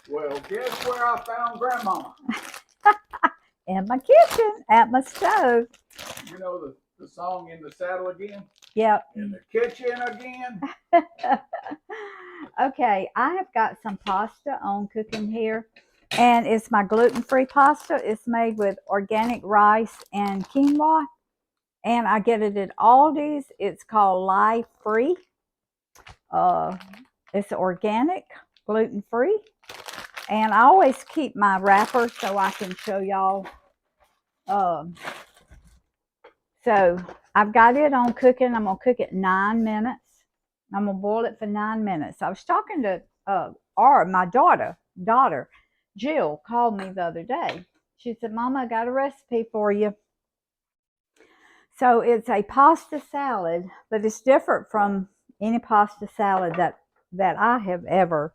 Well, guess where I found Grandmama? In my kitchen, at my stove. You know the song In the Saddle Again? Yep. In the kitchen again? Okay, I have got some pasta on cooking here. And it's my gluten-free pasta. It's made with organic rice and quinoa. And I get it at Aldi's. It's called Life Free. Uh, it's organic, gluten-free. And I always keep my wrapper so I can show y'all. So I've got it on cooking. I'm going to cook it 9 minutes. I'm going to boil it for 9 minutes. I was talking to my daughter, Jill, called me the other day. She said, Mama, I got a recipe for you. So it's a pasta salad, but it's different from any pasta salad that I have ever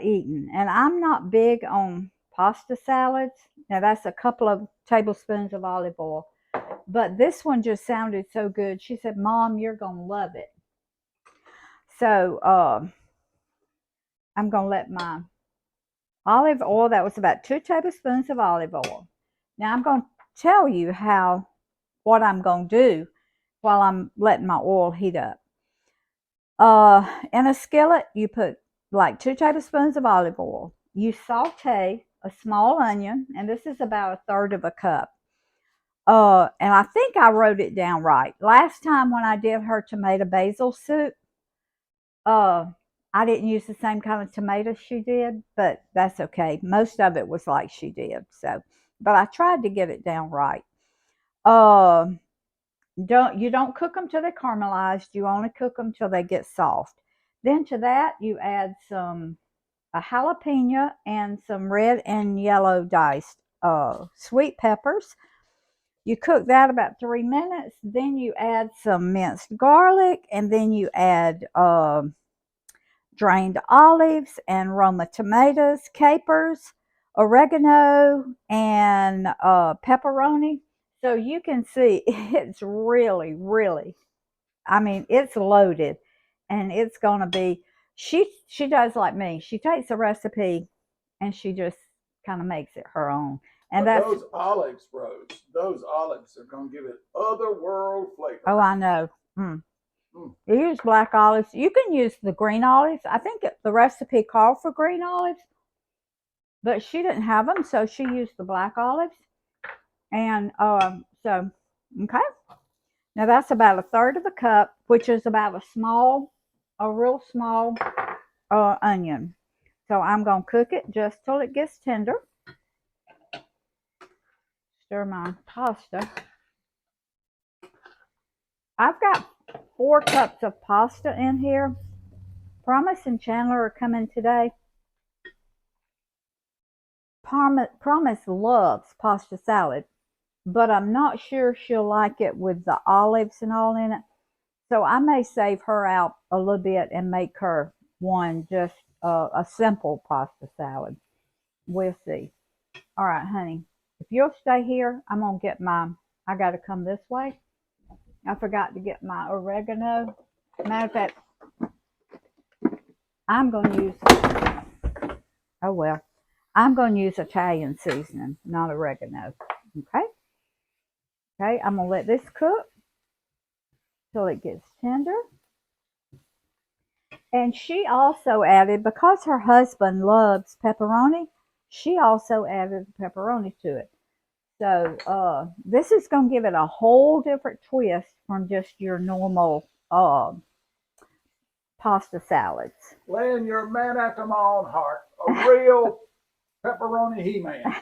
eaten. And I'm not big on pasta salads. Now that's a couple of tablespoons of olive oil. But this one just sounded so good. She said, Mom, you're going to love it. So I'm going to let my olive oil, that was about 2 tablespoons of olive oil. Now I'm going to tell you what I'm going to do while I'm letting my oil heat up. In a skillet, you put like 2 tablespoons of olive oil. You saute a small onion, and this is about 1/3 of a cup. And I think I wrote it down right. Last time when I did her tomato basil soup, I didn't use the same kind of tomatoes she did, but that's okay. Most of it was like she did. So, but I tried to get it down right. You don't cook them till they're caramelized. You only cook them till they get soft. Then to that you add a jalapeno and some red and yellow diced sweet peppers. You cook that about 3 minutes. Then you add some minced garlic, and then you add drained olives and Roma tomatoes, capers, oregano, and pepperoni. So you can see it's really, really, I mean, it's loaded, and it's going to be, she does like me. She takes a recipe and she just kind of makes it her own. And But that's those olives, Rose, those olives are going to give it otherworld flavor. Oh, I know. You use black olives. You can use the green olives. I think the recipe called for green olives, but she didn't have them, so she used the black olives. And so, okay. Now that's about 1/3 of a cup, which is about a real small onion. So I'm going to cook it just till it gets tender. Stir my pasta. I've got 4 cups of pasta in here. Promise and Chandler are coming today. Promise loves pasta salad, but I'm not sure she'll like it with the olives and all in it. So I may save her out a little bit and make her one just a simple pasta salad. We'll see. All right, honey. If you'll stay here, I'm going to get I got to come this way. I forgot to get my oregano. Matter of fact, I'm going to use, oh well, I'm going to use Italian seasoning, not oregano. Okay? Okay, I'm going to let this cook till it gets tender. And she also added, because her husband loves pepperoni, she also added pepperoni to it. So this is going to give it a whole different twist from just your normal pasta salads. Laying your man after my own heart, a real pepperoni he-man.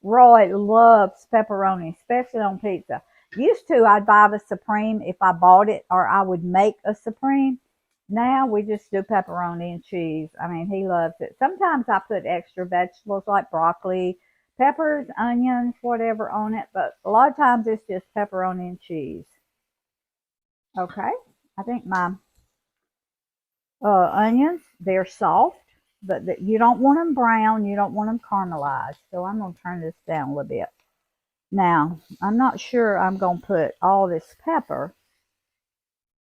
Roy loves pepperoni, especially on pizza. Used to, I'd buy the Supreme if I bought it, or I would make a Supreme. Now we just do pepperoni and cheese. I mean, he loves it. Sometimes I put extra vegetables like broccoli, peppers, onions, whatever on it, but a lot of times it's just pepperoni and cheese. Okay, I think my onions, they're soft, but you don't want them brown, you don't want them caramelized. So I'm going to turn this down a little bit. Now, I'm not sure I'm going to put all this pepper.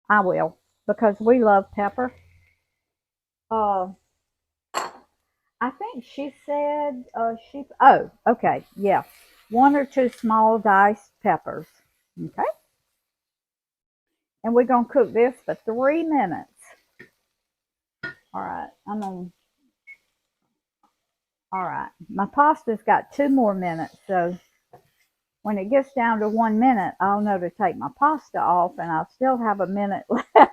I will, because we love pepper. I think she said oh, okay, yeah. 1 or 2 small diced peppers. Okay. And we're gonna cook this for 3 minutes. All right. All right. My pasta's got 2 more minutes, so when it gets down to 1 minute, I'll know to take my pasta off and I'll still have a minute left.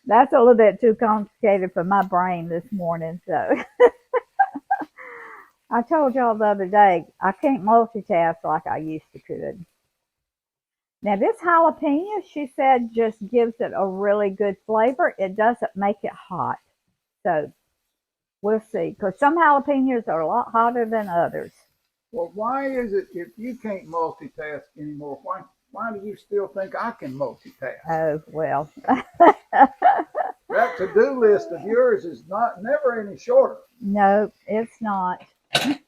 That's a little bit too complicated for my brain this morning, so I told y'all the other day, I can't multitask like I used to could. Now this jalapeno, she said, just gives it a really good flavor. It doesn't make it hot. So we'll see. Because some jalapenos are a lot hotter than others. Well, why is it if you can't multitask anymore? Why do you still think I can multitask? Oh, well. That to-do list of yours is not never any shorter. No, it's not. Okay.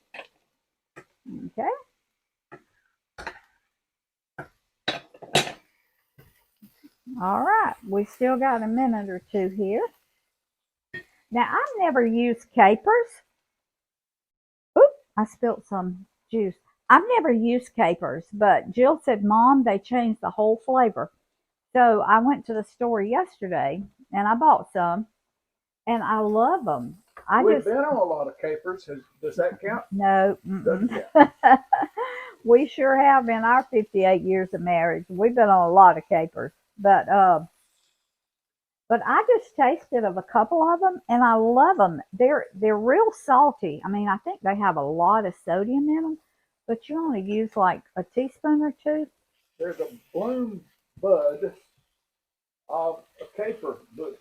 All right. We still got a minute or two here. Now, I've never used capers. Oop, I spilled some juice. I've never used capers, but Jill said, Mom, they changed the whole flavor. So I went to the store yesterday and I bought some and I love them. We've been on a lot of capers. Does that count? No. Doesn't count. We sure have in our 58 years of marriage. We've been on a lot of capers, but I just tasted of a couple of them and I love them. They're real salty. I mean, I think they have a lot of sodium in them, but you only use like a teaspoon or two. There's a bloom bud of a caper bush.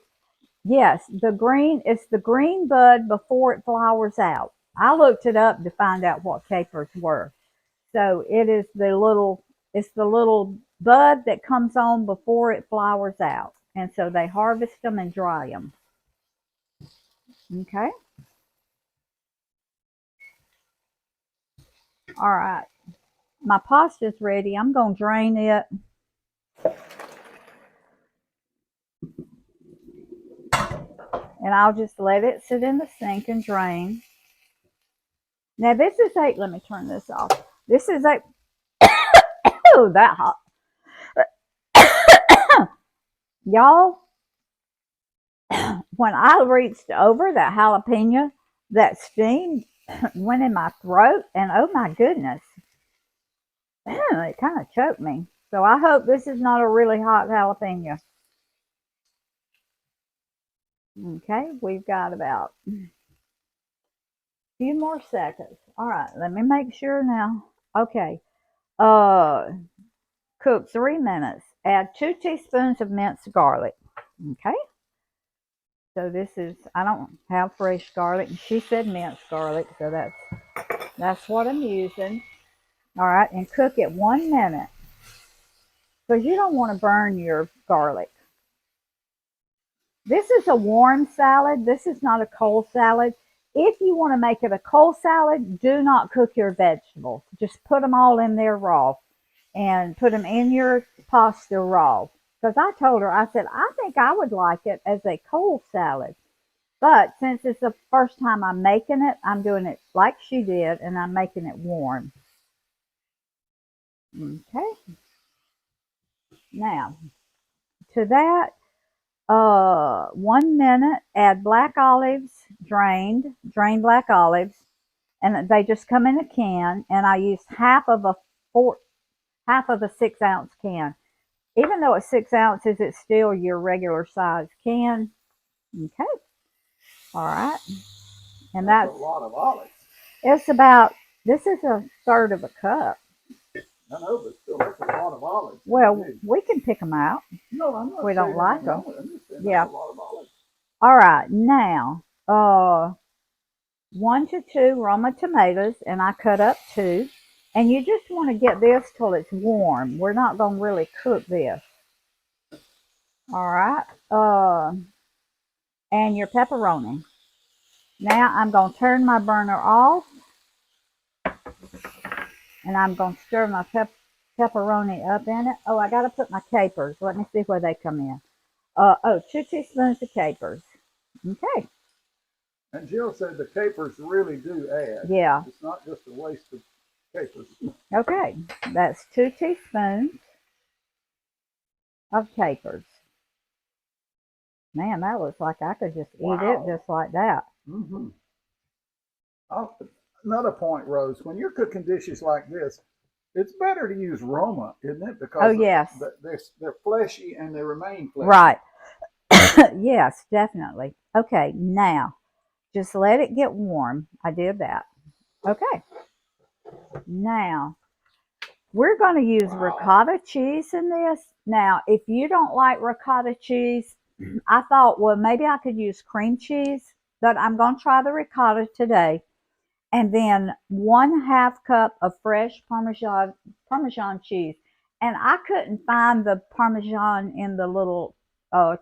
Yes, it's the green bud before it flowers out. I looked it up to find out what capers were. So it's the little bud that comes on before it flowers out. And so they harvest them and dry them. Okay. All right. My pasta's ready. I'm going to drain it. And I'll just let it sit in the sink and drain. Now let me turn this off. This is oh, that hot. Y'all, when I reached over that jalapeno, that steam went in my throat, and oh my goodness, it kind of choked me. So I hope this is not a really hot jalapeno. Okay, we've got about a few more seconds. All right, let me make sure now. Okay, cook 3 minutes. Add 2 teaspoons of minced garlic. Okay. So I don't have fresh garlic. She said minced garlic, so that's what I'm using. All right, and cook it 1 minute because you don't want to burn your garlic. This is a warm salad. This is not a cold salad. If you want to make it a cold salad, do not cook your vegetables. Just put them all in there raw and put them in your pasta raw. Because I told her, I said, I think I would like it as a cold salad. But since it's the first time I'm making it, I'm doing it like she did, and I'm making it warm. Okay. Now, to that, 1 minute, add black olives, drained black olives, and they just come in a can. And I used half of a 6-ounce can. Even though it's 6 ounces, it's still your regular size can. Okay. All right. And that's a lot of olives. This is a third of a cup. I know, but still, that's a lot of olives. Well, we can pick them out. No, I'm not. We don't like them. Yeah. That's a lot of olives. All right, now, 1 to 2 Roma tomatoes, and I cut up 2. And you just want to get this till it's warm. We're not going to really cook this. All right. And your pepperoni. Now I'm going to turn my burner off. And I'm going to stir my pepperoni up in it. Oh, I got to put my capers. Let me see where they come in. 2 teaspoons of capers. Okay. And Jill said the capers really do add. Yeah. It's not just a waste of capers. Okay, that's 2 teaspoons of capers. Man, that looks like I could just eat it Wow. just like that. Mm-hmm. Another point, Rose, when you're cooking dishes like this, it's better to use Roma, isn't it? Oh, Because yes. they're fleshy and they remain fleshy. Right. Yes, definitely. Okay, now just let it get warm. I did that. Okay. Now we're going to use ricotta cheese in this. Now, if you don't like ricotta cheese, I thought, well, maybe I could use cream cheese, but I'm going to try the ricotta today. And then 1/2 cup of fresh Parmesan cheese. And I couldn't find the Parmesan in the little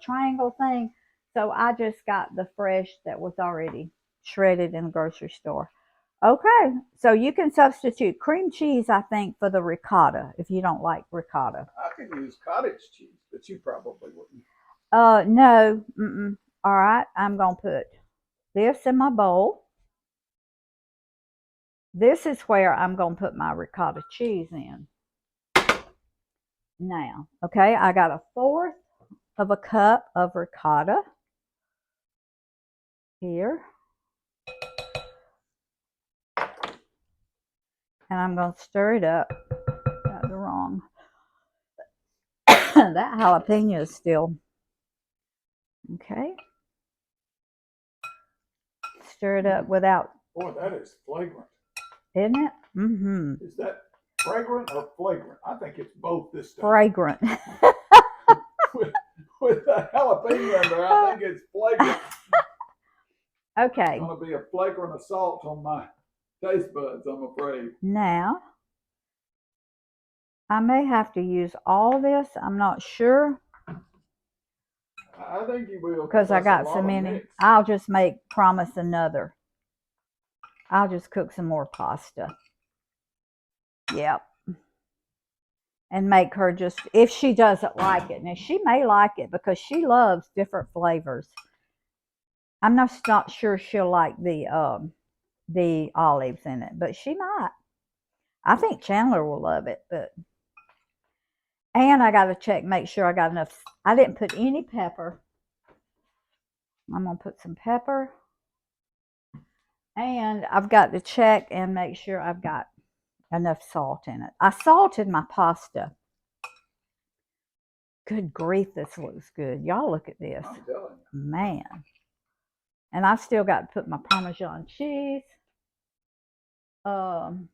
triangle thing, so I just got the fresh that was already shredded in the grocery store. Okay, so you can substitute cream cheese, I think, for the ricotta if you don't like ricotta. I can use cottage cheese, but you probably wouldn't. No. All right, I'm going to put this in my bowl. This is where I'm going to put my ricotta cheese in. Now, okay, I got 1/4 of a cup of ricotta here. And I'm going to stir it up. Got the wrong. That jalapeno is still. Okay. Stir it up without. Boy, that is flagrant. Isn't it? Mm-hmm. Is that fragrant or flagrant? I think it's both this time. Fragrant. with the jalapeno in there, I think it's flagrant. Okay. It's going to be a flagrant assault on my taste buds, I'm afraid. Now, I may have to use all this. I'm not sure. I think you will. Because I got so many. I'll just promise another. I'll just cook some more pasta. Yep. And make her just, if she doesn't like it. Now, she may like it because she loves different flavors. I'm not sure she'll like the olives in it, but she might. I think Chandler will love it, but. And I got to check, make sure I got enough. I didn't put any pepper. I'm going to put some pepper. And I've got to check and make sure I've got enough salt in it. I salted my pasta. Good grief, this looks good. Y'all look at this. I'm telling you. Man. And I still got to put my Parmesan cheese. 1/2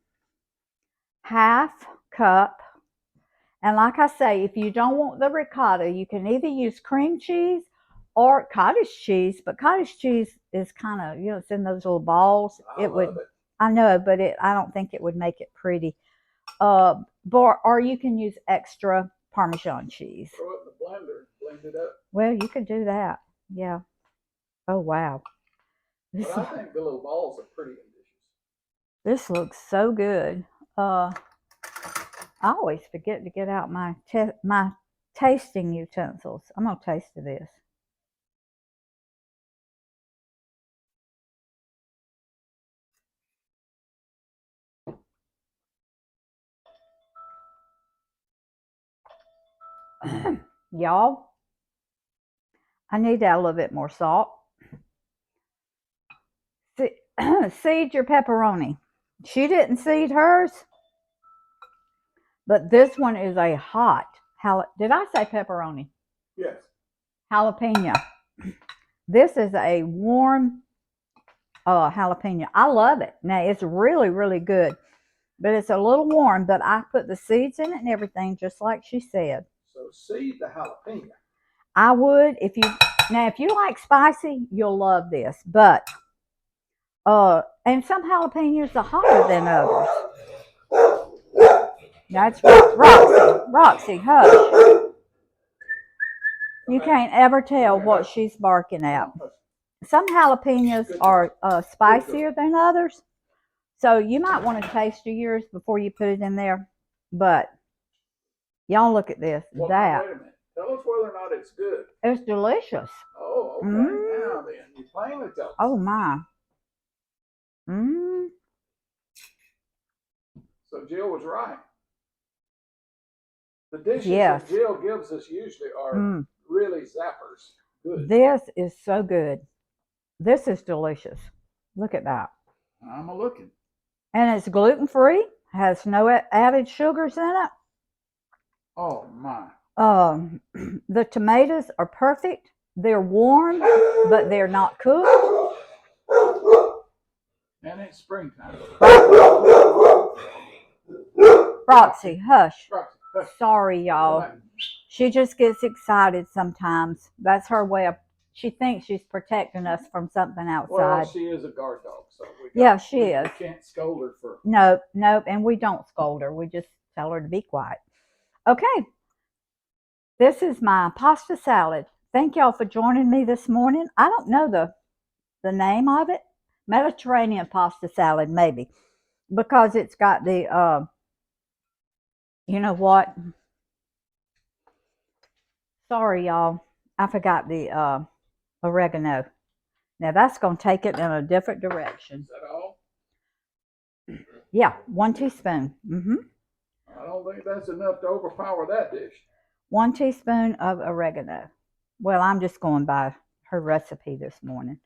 cup. And like I say, if you don't want the ricotta, you can either use cream cheese or cottage cheese. But cottage cheese is kind of, it's in those little balls. I love it. I know, but I don't think it would make it pretty. Or you can use extra Parmesan cheese. Throw it in the blender, blend it up. Well, you could do that. Yeah. Oh, wow. But I think the little balls are pretty delicious. This looks so good. I always forget to get out my tasting utensils. I'm going to taste this. Y'all, I need to add a little bit more salt. Seed your pepperoni. She didn't seed hers, but this one is a hot. Did I say pepperoni? Yes. Jalapeno. This is a warm jalapeno. I love it. Now, it's really, really good, but it's a little warm, but I put the seeds in it and everything, just like she said. So seed the jalapeno. I would, if you like spicy, you'll love this, but and some jalapenos are hotter than others. That's Roxy, hush. You can't ever tell what she's barking at. Some jalapenos are spicier than others, so you might want to taste yours before you put it in there. But y'all look at this. Well, wait a minute. Tell us whether or not it's good. It's delicious. Oh, okay. Now then, plainly tells us. Oh my. Mmm. So Jill was right. The dishes Yes. that Jill gives us usually are really zappers. Good. This is so good. This is delicious. Look at that. I'm a looking. And it's gluten-free, has no added sugars in it. Oh my. The tomatoes are perfect. They're warm, but they're not cooked. And it's springtime. Roxy, hush. Roxy, hush. Sorry, y'all. She just gets excited sometimes. That's her way of, she thinks she's protecting us from something outside. Well, she is a guard dog, so she is. We can't scold her for. Nope, and we don't scold her. We just tell her to be quiet. Okay. This is my pasta salad. Thank y'all for joining me this morning. I don't know the name of it. Mediterranean pasta salad, maybe, because it's got the, you know what? Sorry, y'all. I forgot the oregano. Now, that's going to take it in a different direction. Is that all? Yeah, 1 teaspoon. I don't think that's enough to overpower that dish. 1 teaspoon of oregano. Well, I'm just going by her recipe this morning.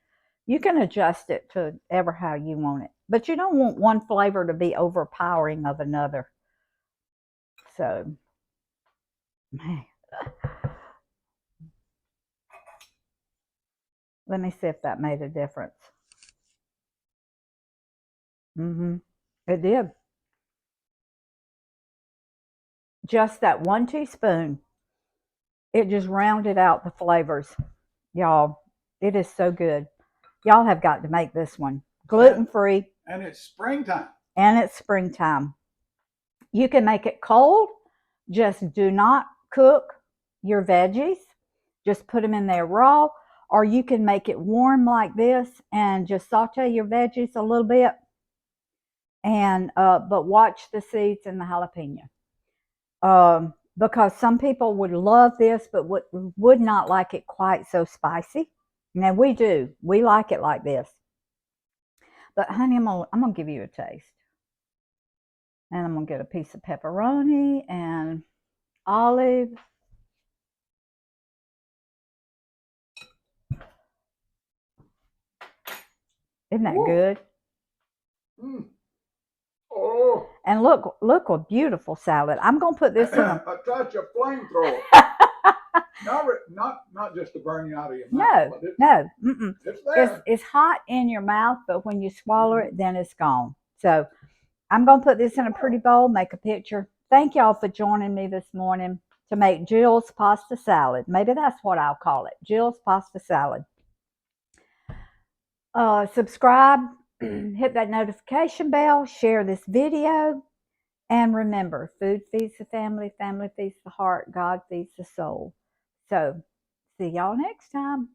You can adjust it to ever how you want it. But you don't want one flavor to be overpowering of another. So, man. Let me see if that made a difference. It did. Just that 1 teaspoon. It just rounded out the flavors. Y'all, it is so good. Y'all have got to make this one. Gluten-free. And it's springtime. And it's springtime. You can make it cold. Just do not cook your veggies. Just put them in there raw. Or you can make it warm like this and just saute your veggies a little bit. And but watch the seeds and the jalapeno. Because some people would love this, but would not like it quite so spicy. Now we do. We like it like this. But honey, I'm gonna give you a taste. And I'm gonna get a piece of pepperoni and olive. Isn't that good? Oh. And look what beautiful salad. I'm gonna put this in a touch of flamethrower. not just to burn you out of your mouth. No. It's there. It's hot in your mouth, but when you swallow it, then it's gone. So I'm gonna put this in a pretty bowl, make a picture. Thank y'all for joining me this morning to make Jill's pasta salad. Maybe that's what I'll call it, Jill's pasta salad. Subscribe, hit that notification bell, share this video, and remember, food feeds the family, family feeds the heart, God feeds the soul. So, see y'all next time.